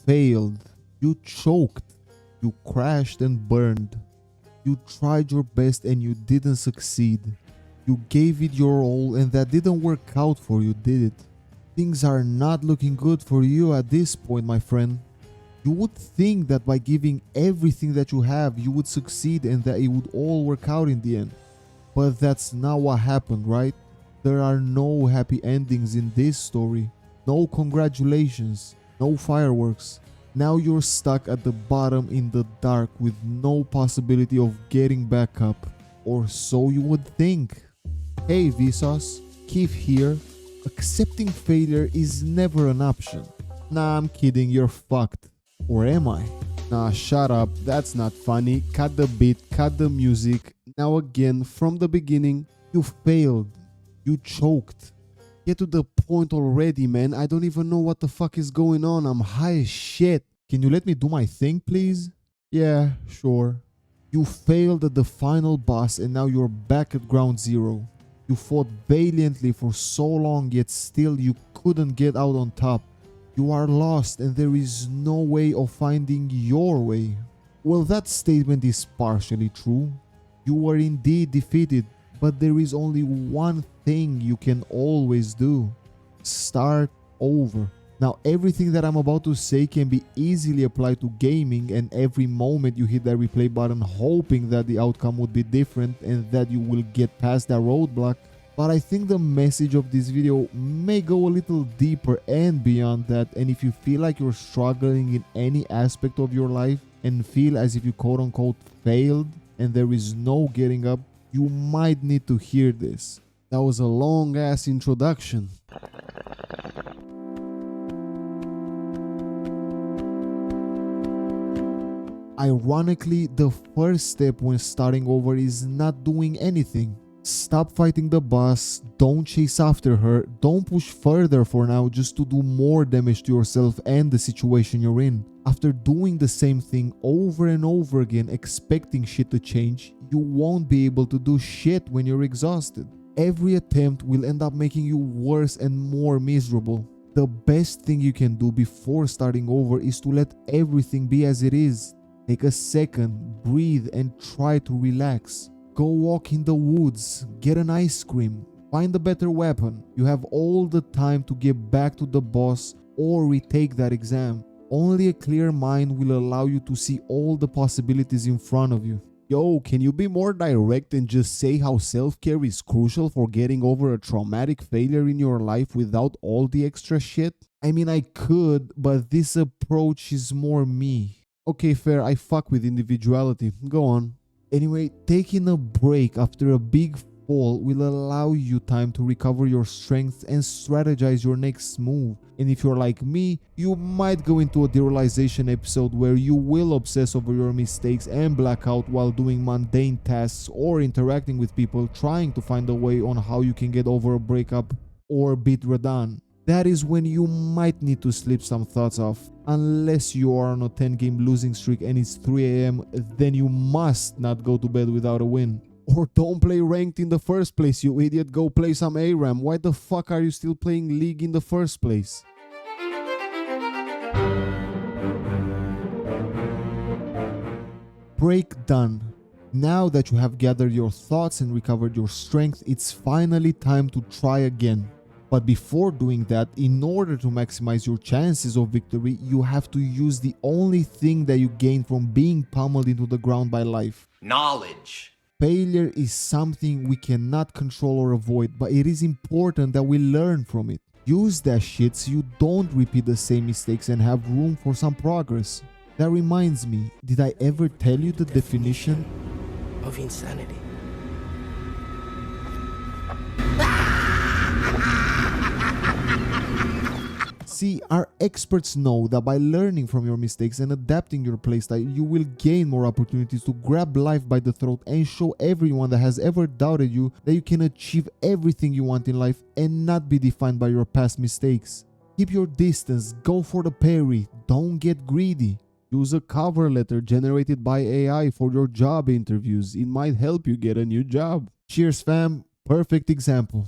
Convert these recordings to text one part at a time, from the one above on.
failed. You choked. You crashed and burned. You tried your best and you didn't succeed. You gave it your all and that didn't work out for you, did it? Things are not looking good for you at this point, my friend. You would think that by giving everything that you have, you would succeed and that it would all work out in the end. But that's not what happened, right? There are no happy endings in this story. No congratulations. No fireworks. Now you're stuck at the bottom in the dark with no possibility of getting back up. Or so you would think. Hey Vsauce, KIPH here. Accepting failure is never an option. Nah, I'm kidding, you're fucked. Or am I? Nah, shut up, that's not funny. Cut the beat, cut the music. Now again, from the beginning, you failed. You choked. Get to the point already, man. I don't even know what the fuck is going on. I'm high as shit. Can you let me do my thing, please? Yeah, sure. You failed at the final boss and now you're back at ground zero. You fought valiantly for so long, yet still you couldn't get out on top. You are lost and there is no way of finding your way. Well, that statement is partially true. You were indeed defeated, but there is only one thing you can always do. Start over. Now, everything that I'm about to say can be easily applied to gaming, and every moment you hit that replay button hoping that the outcome would be different and that you will get past that roadblock. But I think the message of this video may go a little deeper and beyond that, and if you feel like you're struggling in any aspect of your life and feel as if you quote-unquote failed and there is no getting up, you might need to hear this. That was a long-ass introduction. Ironically, the first step when starting over is not doing anything. Stop fighting the boss, don't chase after her, don't push further for now just to do more damage to yourself and the situation you're in. After doing the same thing over and over again expecting shit to change, you won't be able to do shit when you're exhausted. Every attempt will end up making you worse and more miserable. The best thing you can do before starting over is to let everything be as it is. Take a second, breathe and try to relax. Go walk in the woods, get an ice cream, find a better weapon. You have all the time to get back to the boss or retake that exam. Only a clear mind will allow you to see all the possibilities in front of you. Yo, can you be more direct and just say how self-care is crucial for getting over a traumatic failure in your life without all the extra shit? I mean, I could, but this approach is more me. Okay, fair, I fuck with individuality. Go on. Anyway, taking a break after a big fall will allow you time to recover your strength and strategize your next move. And if you're like me, you might go into a derealization episode where you will obsess over your mistakes and black out while doing mundane tasks or interacting with people trying to find a way on how you can get over a breakup or beat Radahn. That is when you might need to slip some thoughts off. Unless you are on a 10-game losing streak and it's 3 AM, then you must not go to bed without a win. Or don't play ranked in the first place, you idiot. Go play some ARAM. Why the fuck are you still playing League in the first place? Break done. Now that you have gathered your thoughts and recovered your strength, it's finally time to try again. But before doing that, in order to maximize your chances of victory, you have to use the only thing that you gain from being pummeled into the ground by life. Knowledge. Failure is something we cannot control or avoid, but it is important that we learn from it. Use that shit so you don't repeat the same mistakes and have room for some progress. That reminds me, did I ever tell you the definition of insanity? See, our experts know that by learning from your mistakes and adapting your playstyle, you will gain more opportunities to grab life by the throat and show everyone that has ever doubted you that you can achieve everything you want in life and not be defined by your past mistakes. Keep your distance, go for the parry, don't get greedy. Use a cover letter generated by AI for your job interviews. It might help you get a new job. Cheers fam, perfect example.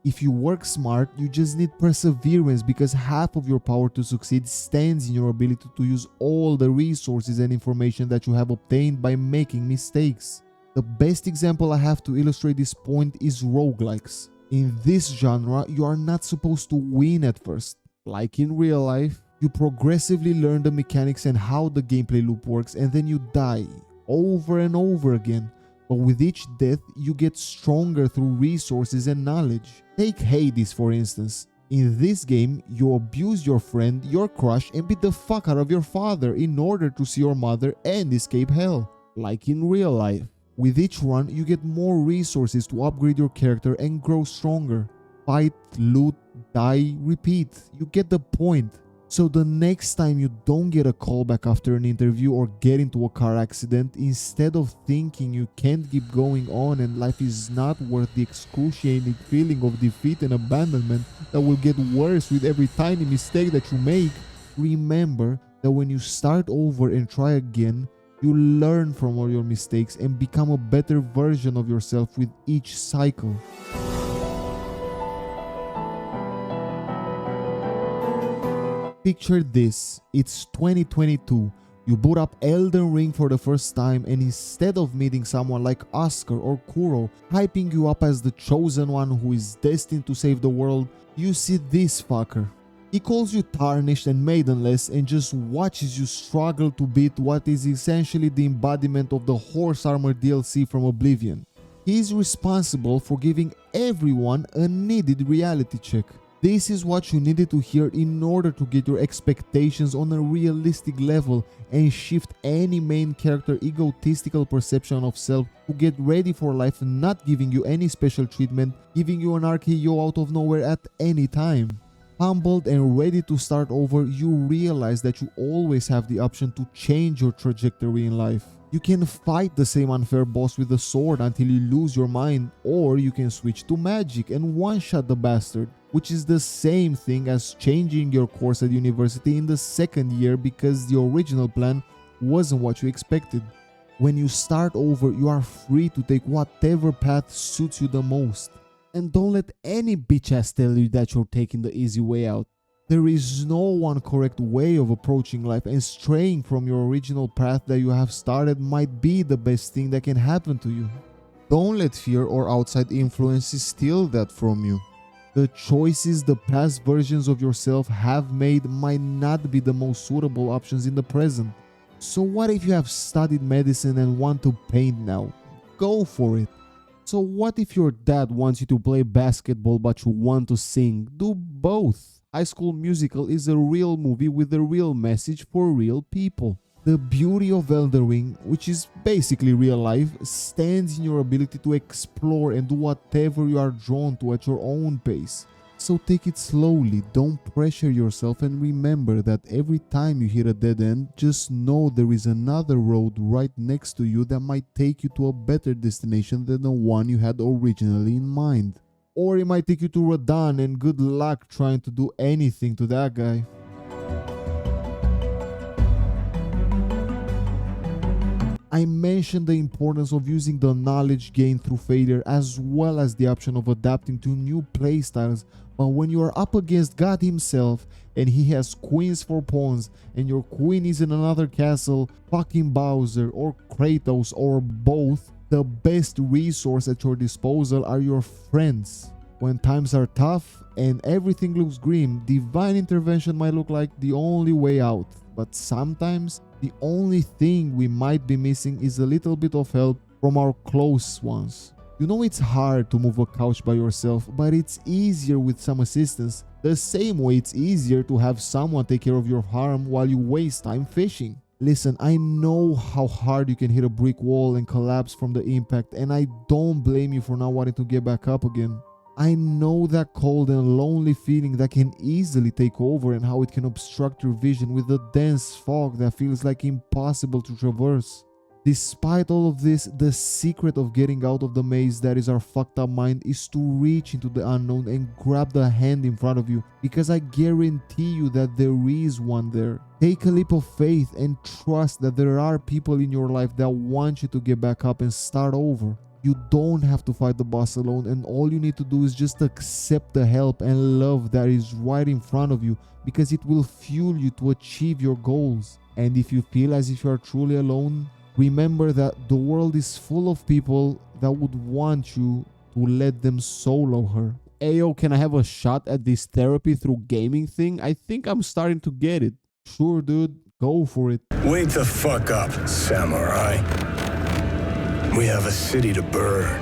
If you work smart, you just need perseverance, because half of your power to succeed stands in your ability to use all the resources and information that you have obtained by making mistakes. The best example I have to illustrate this point is roguelikes. In this genre, you are not supposed to win at first. Like in real life, you progressively learn the mechanics and how the gameplay loop works, and then you die over and over again. But with each death, you get stronger through resources and knowledge. Take Hades for instance. In this game, you abuse your friend, your crush, and beat the fuck out of your father in order to see your mother and escape hell. Like in real life. With each run, you get more resources to upgrade your character and grow stronger. Fight, loot, die, repeat. You get the point. So the next time you don't get a callback after an interview or get into a car accident, instead of thinking you can't keep going on and life is not worth the excruciating feeling of defeat and abandonment that will get worse with every tiny mistake that you make, remember that when you start over and try again, you learn from all your mistakes and become a better version of yourself with each cycle. Picture this, it's 2022, you boot up Elden Ring for the first time, and instead of meeting someone like Oscar or Kuro hyping you up as the chosen one who is destined to save the world, you see this fucker. He calls you tarnished and maidenless and just watches you struggle to beat what is essentially the embodiment of the horse armor DLC from Oblivion. He is responsible for giving everyone a needed reality check. This is what you needed to hear in order to get your expectations on a realistic level and shift any main character egotistical perception of self to get ready for life, not giving you any special treatment, giving you an RKO out of nowhere at any time. Humbled and ready to start over, you realize that you always have the option to change your trajectory in life. You can fight the same unfair boss with a sword until you lose your mind, or you can switch to magic and one-shot the bastard, which is the same thing as changing your course at university in the second year because the original plan wasn't what you expected. When you start over, you are free to take whatever path suits you the most. And don't let any bitch ass tell you that you're taking the easy way out. There is no one correct way of approaching life, and straying from your original path that you have started might be the best thing that can happen to you. Don't let fear or outside influences steal that from you. The choices the past versions of yourself have made might not be the most suitable options in the present. So what if you have studied medicine and want to paint now? Go for it. So what if your dad wants you to play basketball but you want to sing? Do both. High School Musical is a real movie with a real message for real people. The beauty of Elden Ring, which is basically real life, stands in your ability to explore and do whatever you are drawn to at your own pace. So take it slowly, don't pressure yourself, and remember that every time you hit a dead end, just know there is another road right next to you that might take you to a better destination than the one you had originally in mind. Or it might take you to Radahn, and good luck trying to do anything to that guy. I mentioned the importance of using the knowledge gained through failure as well as the option of adapting to new playstyles, but when you are up against God himself and he has queens for pawns and your queen is in another castle, fucking Bowser or Kratos or both, the best resource at your disposal are your friends. When times are tough and everything looks grim, divine intervention might look like the only way out, but sometimes the only thing we might be missing is a little bit of help from our close ones. You know it's hard to move a couch by yourself, but it's easier with some assistance, the same way it's easier to have someone take care of your farm while you waste time fishing. Listen, I know how hard you can hit a brick wall and collapse from the impact, and I don't blame you for not wanting to get back up again. I know that cold and lonely feeling that can easily take over and how it can obstruct your vision with a dense fog that feels like impossible to traverse. Despite all of this, the secret of getting out of the maze that is our fucked up mind is to reach into the unknown and grab the hand in front of you, because I guarantee you that there is one there. Take a leap of faith and trust that there are people in your life that want you to get back up and start over. You don't have to fight the boss alone, and all you need to do is just accept the help and love that is right in front of you, because it will fuel you to achieve your goals. And if you feel as if you are truly alone, remember that the world is full of people that would want you to let them solo her. Ayo, can I have a shot at this therapy through gaming thing? I think I'm starting to get it. Sure, dude, go for it. Wake the fuck up, samurai. We have a city to burn.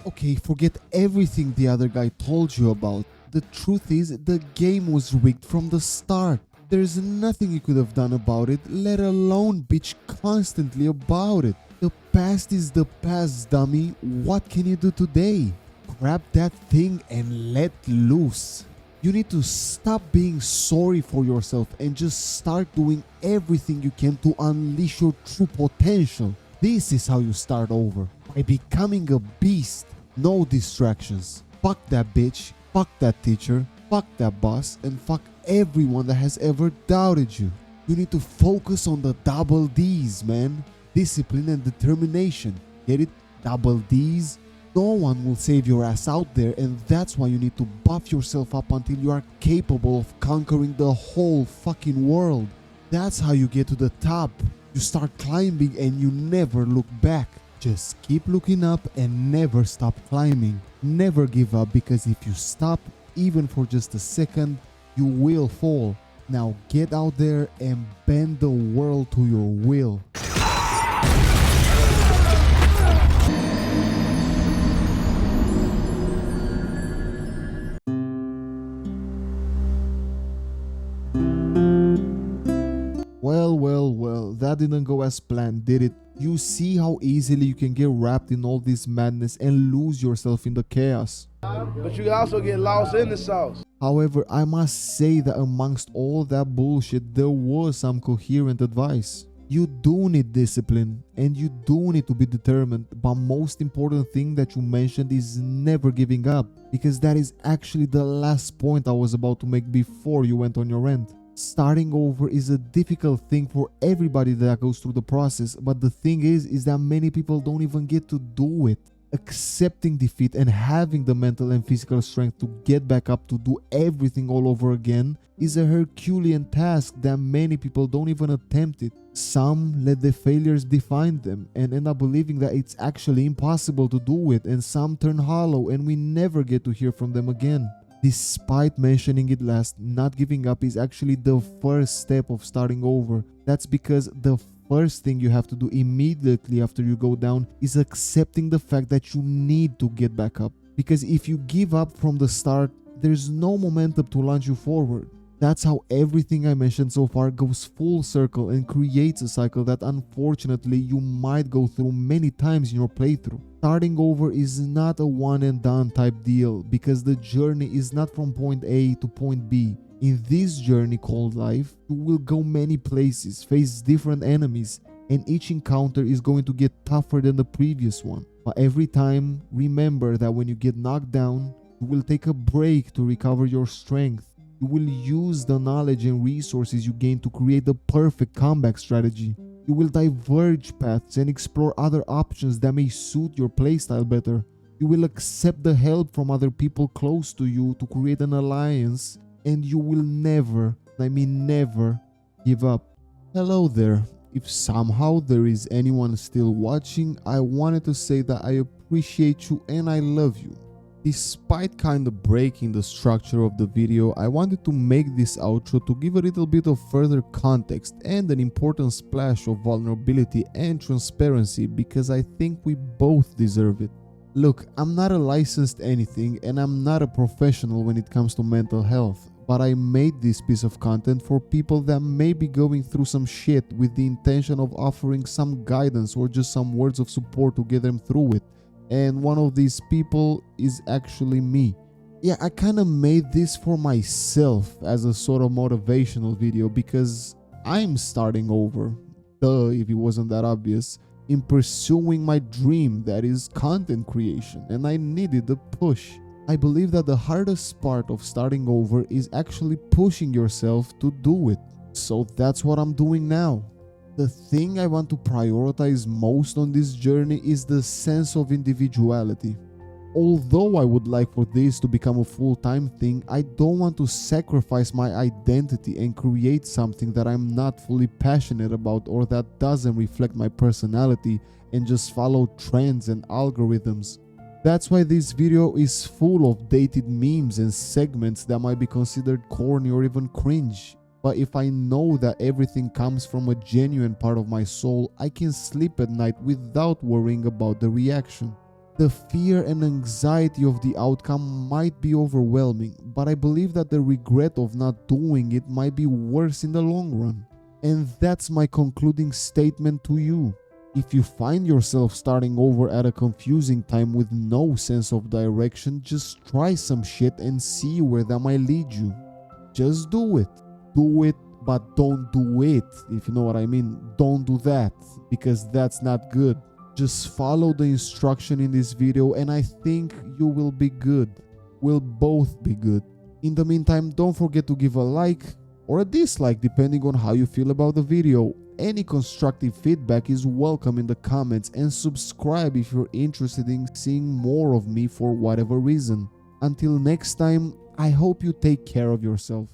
Okay, forget everything the other guy told you about. The truth is, the game was rigged from the start. There's nothing you could have done about it, let alone bitch constantly about it. The past is the past, dummy. What can you do today? Grab that thing and let loose. You need to stop being sorry for yourself and just start doing everything you can to unleash your true potential. This is how you start over, by becoming a beast. No distractions. Fuck that bitch, fuck that teacher, fuck that boss, and fuck everyone that has ever doubted you. You need to focus on the double D's, man. Discipline and determination. Get it? Double D's? No one will save your ass out there, and that's why you need to buff yourself up until you are capable of conquering the whole fucking world. That's how you get to the top. You start climbing and you never look back. Just keep looking up and never stop climbing. Never give up, because if you stop, even for just a second, you will fall. Now get out there and bend the world to your will. Well, that didn't go as planned, did it? You see how easily you can get wrapped in all this madness and lose yourself in the chaos. But you can also get lost in the sauce. However, I must say that amongst all that bullshit, there was some coherent advice. You do need discipline, and you do need to be determined, but most important thing that you mentioned is never giving up, because that is actually the last point I was about to make before you went on your rant. Starting over is a difficult thing for everybody that goes through the process, but the thing is that many people don't even get to do it. Accepting defeat and having the mental and physical strength to get back up to do everything all over again is a Herculean task that many people don't even attempt it. Some let their failures define them and end up believing that it's actually impossible to do it, and some turn hollow and we never get to hear from them again. Despite mentioning it last, not giving up is actually the first step of starting over. That's because the first thing you have to do immediately after you go down is accepting the fact that you need to get back up. Because if you give up from the start, there's no momentum to launch you forward. That's how everything I mentioned so far goes full circle and creates a cycle that unfortunately you might go through many times in your playthrough. Starting over is not a one and done type deal, because the journey is not from point A to point B. In this journey called life, you will go many places, face different enemies, and each encounter is going to get tougher than the previous one. But every time, remember that when you get knocked down, you will take a break to recover your strength. You will use the knowledge and resources you gain to create the perfect comeback strategy. You will diverge paths and explore other options that may suit your playstyle better. You will accept the help from other people close to you to create an alliance, and you will never, I mean never, give up. Hello there. If somehow there is anyone still watching, I wanted to say that I appreciate you and I love you. Despite kinda breaking the structure of the video, I wanted to make this outro to give a little bit of further context and an important splash of vulnerability and transparency, because I think we both deserve it. Look, I'm not a licensed anything and I'm not a professional when it comes to mental health, but I made this piece of content for people that may be going through some shit with the intention of offering some guidance or just some words of support to get them through it. And one of these people is actually me. Yeah, I kind of made this for myself as a sort of motivational video, because I'm starting over, duh if it wasn't that obvious, in pursuing my dream, that is content creation, and I needed a push. I believe that the hardest part of starting over is actually pushing yourself to do it. So that's what I'm doing now. The thing I want to prioritize most on this journey is the sense of individuality. Although I would like for this to become a full-time thing, I don't want to sacrifice my identity and create something that I'm not fully passionate about or that doesn't reflect my personality and just follow trends and algorithms. That's why this video is full of dated memes and segments that might be considered corny or even cringe. But if I know that everything comes from a genuine part of my soul, I can sleep at night without worrying about the reaction. The fear and anxiety of the outcome might be overwhelming, but I believe that the regret of not doing it might be worse in the long run. And that's my concluding statement to you. If you find yourself starting over at a confusing time with no sense of direction, just try some shit and see where that might lead you. Just do it. Do it, but don't do it, if you know what I mean. Don't do that, because that's not good. Just follow the instruction in this video and I think you will be good. We'll both be good. In the meantime, don't forget to give a like or a dislike depending on how you feel about the video. Any constructive feedback is welcome in the comments, and subscribe if you're interested in seeing more of me for whatever reason. Until next time, I hope you take care of yourself.